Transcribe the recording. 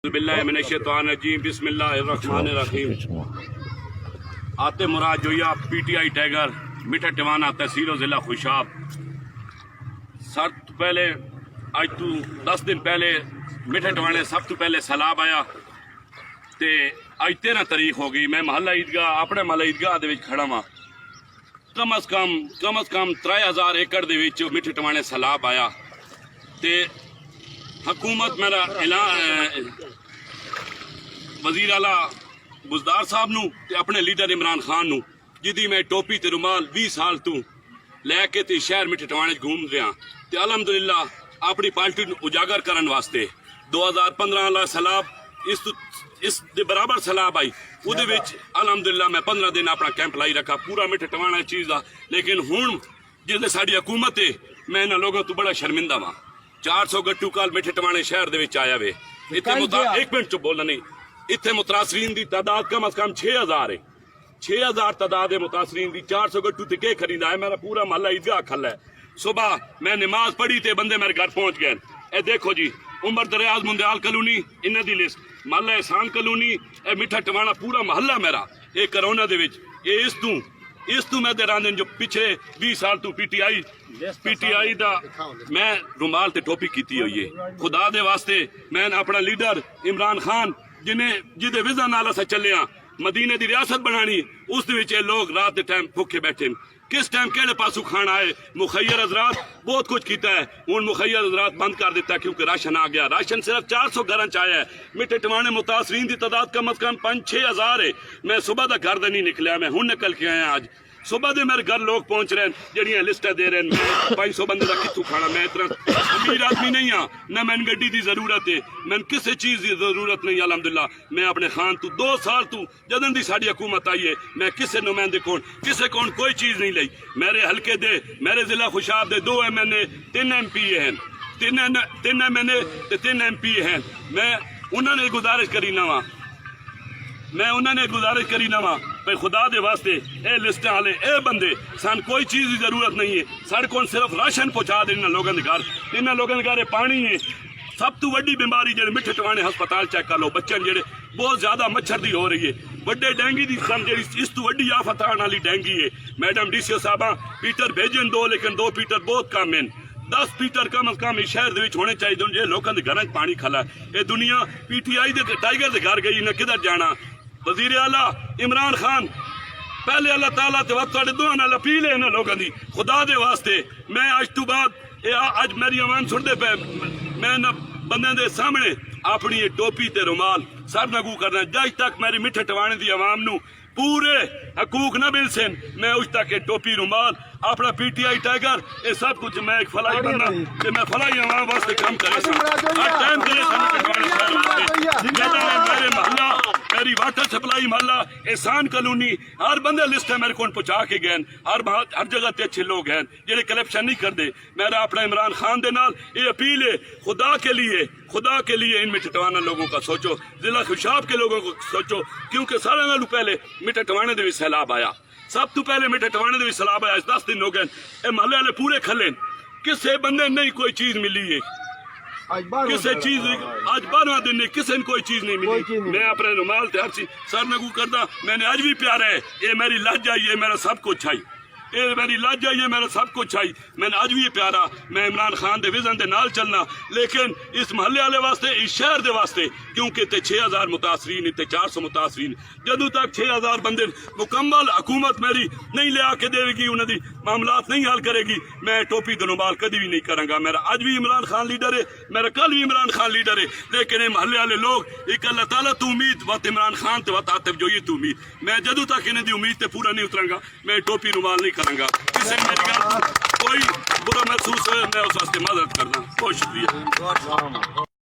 बिस्मिल्लाहिर्रहमानिर्रहीम। आते मुराद Zoya PTI tiger मिठा टिवाना तहसील जिला खुशाब। सर तो पहले आज तू 10 दिन पहले मिठे टिवाने सब तो पहले सैलाब आया ते आज 13 तारीख हो गई। मैं महल्ला ईदगाह अपने महल्ला ईदगाह दे विच खड़ा वा। कम अज कम 3000 एकड़ दे विच मिठे टिवाने सैलाब आया ते हुकूमत मेरा ऐलान वजीर आला बुजदार साहब नू ते अपने लीडर इमरान खान नू जिदी मैं टोपी ते रुमाल 20 साल तू लैके ते शहर मिठे टिवाने घूम रहा ते अलहमदुलिल्लाह अपनी पार्टी उजागर करन वास्ते 2015 वाला सैलाब इस दे बराबर सैलाब आई उहदे विच अलहमदुलिल्लाह मैं 15 दिन अपना कैंप लाई रखा पूरा मिठे टिवाना चीज दा। लेकिन हुण जिसले साडी हुकूमत है मैं इन्हां लोगों तो बड़ा शर्मिंदा वा। 400 गट्टू काल मिठे टिवाने शहर दे विच आया वे। इत्थे एक मिनट चुप बोलना नहीं। इत्थे मुतासरीन दी तादाद कम अज कम 6000 है। 6000 तादाद है मुतासरीन दी। 400 गट्टू ते के खरीदा है। मेरा पूरा महल्ला ईदगाह खल्ला है। सुबह मैं नमाज पढ़ी ते बंदे मेरे घर पहुंच गए। ए देखो जी उमर दरियाज मुंदियाल कलोनी इन्हां दी लिस्ट, महल्ला एहसान कलोनी, ए मिठा टिवाना पूरा महल्ला मेरा ये कोरोना दे विच ये इस तू मैं दे जो पिछले 20 साल तू पीटीआई दा मैं रुमाल ते टोपी कीती हुई है। खुदा दे वास्ते मैं अपना लीडर इमरान खान जिदे विजन नाल अस चले मदीने दी रियासत बनानी उस दे विच लोग रात के टाइम भुखे बैठे किस टाइम केड़े पासू खाना आए। मुखैर हजरात बहुत कुछ किया है। हूँ मुखैर हजरात बंद कर दिता क्योंकि राशन आ गया। राशन सिर्फ 400 घर च आया है। मिठे टिवाने मुतासरीन की तादाद कम अज कम 5-6 हजार है। मैं सुबह का घर नहीं निकलिया, मैं हूँ निकल के आया। आज सुबह दे मेरे घर लोग पहुंच रहे हैं जड़ियां लिस्टें दे रहे हैं। मैं 500 बंदे का कितों खाना। मैं इतना अमीर आदमी नहीं हाँ ना मैंने गड्डी की जरूरत है, मैंने किसी चीज़ की जरूरत नहीं। अलहमदुलिल्लाह मैं अपने खान तू 2 साल तू जदन दी साड़ी हुकूमत आई है मैं किसी नुमाइंदे किसी कोई चीज़ नहीं ली। मेरे हल्के दे मेरे जिला खुशाब दे 2 MNA 3 MP हैं, 3 MNA 3 MP हैं। मैं उन्होंने गुजारिश करी ना वा भाई खुदा दे वास्ते ए लिस्ट वाले ए बंदे सन कोई चीज़ की जरूरत नहीं है। साढ़े को सिर्फ राशन पहुँचा दे इन्होंने लोगों के घर। इन्होंने लोगों के घर पानी है। सब तो वड्डी बीमारी जो मिठे टिवाने हस्पताल चेक कर लो बच्चे जेडे बहुत ज्यादा मच्छर की हो रही है। वड्डे डेंगी की इस तो वड्डी आफत आने वाली डेंगी है। मैडम DCO साहबा पीटर भेजन 2 लेकिन 2 पीटर बहुत कम हैं। 10 पीटर कम अज कम इस शहर के होने चाहिए जो लोगों के घर पानी खला। ये दुनिया PTI के टाइगर के घर गई इन्हें किधर जाना। वजीर आला इमरान खान पहले अल्लाह ताला ते वक्त दुआ नाल अपील है इन्हां लोगों की खुदा दे वास्ते। मैं आज तो बाद आज मेरी आवाम सुनते पे मैं न बंदे दे सामने अपनी ये टोपी ते रुमाल सर नगू करना जज तक मेरी मिठे टिवाने की आवाम नू पूरे हकूक न मिल सन। मैं उस तक टोपी रुमाल अपना PTI टाइगर ये सब कुछ मैं एक फलाई बनना कि मैं फलाई आवाम वास्ते काम करे टाइम करे मेरे महल्ला मेरी वाटर सप्लाई महल्ला एहसान कलोनी हर बंदे लिस्ट है मेरे को पहुंचा के गए। हर जगह ते अच्छे लोग हैं जेडे करप्शन नहीं करते। मेरा अपना इमरान खान दे नाल ये अपील है खुदा के लिए इन मिठे टिवाना लोगों का सोचो, जिला खुशाब के लोगों को सोचो क्योंकि सारे नालों पहले मिठे टिवाने दे भी सैलाब आया। सब तो पहले मिठे टिवाने दे भी सैलाब आया। 10 दिन हो गए महल्ले वाले पूरे खले किसी बंदे नहीं कोई चीज मिली है। किसी चीज आज 12वां दिन ने किसी ने कोई चीज नहीं मिली। मैं अपने रुमाल ते हर चीज सर नगू करदा। मैंने आज भी प्यारा है ये मेरी लज आई है मेरा सब कुछ आई ये मेरी लज आई है मेरा सब कुछ आई। मैंने आज भी ये प्यारा मैं इमरान खान दे विजन दे नाल चलना लेकिन इस महल्ले वाले वास्ते इस शहर दे वास्ते क्योंकि इतने 6000 मुतासरीन इतने 400 मुतासरीन जदों तक 6000 बंदे मुकम्मल हुकूमत मेरी नहीं लिया के देगी उन्होंने मामलात नहीं हल करेगी मैं टोपी दे रुमाल कभी भी नहीं करूँगा। मेरा आज भी इमरान खान लीडर है, मेरा कल भी इमरान खान लीडर है। लेकिन महल्ले वाले लोग एक अल्लाह ताला तू उम्मीद वत इमरान खान ते वत आतिफ जो ये तू उम्मीद मैं जदों तक इन्हें दी उम्मीद ते पूरा नहीं उतरांगा मैं टोपी रुमाल नहीं करूँगा। किसी मेरी गल कोई बुरा महसूस हो मैं उस वास्ते मदद करना। बहुत शुक्रिया।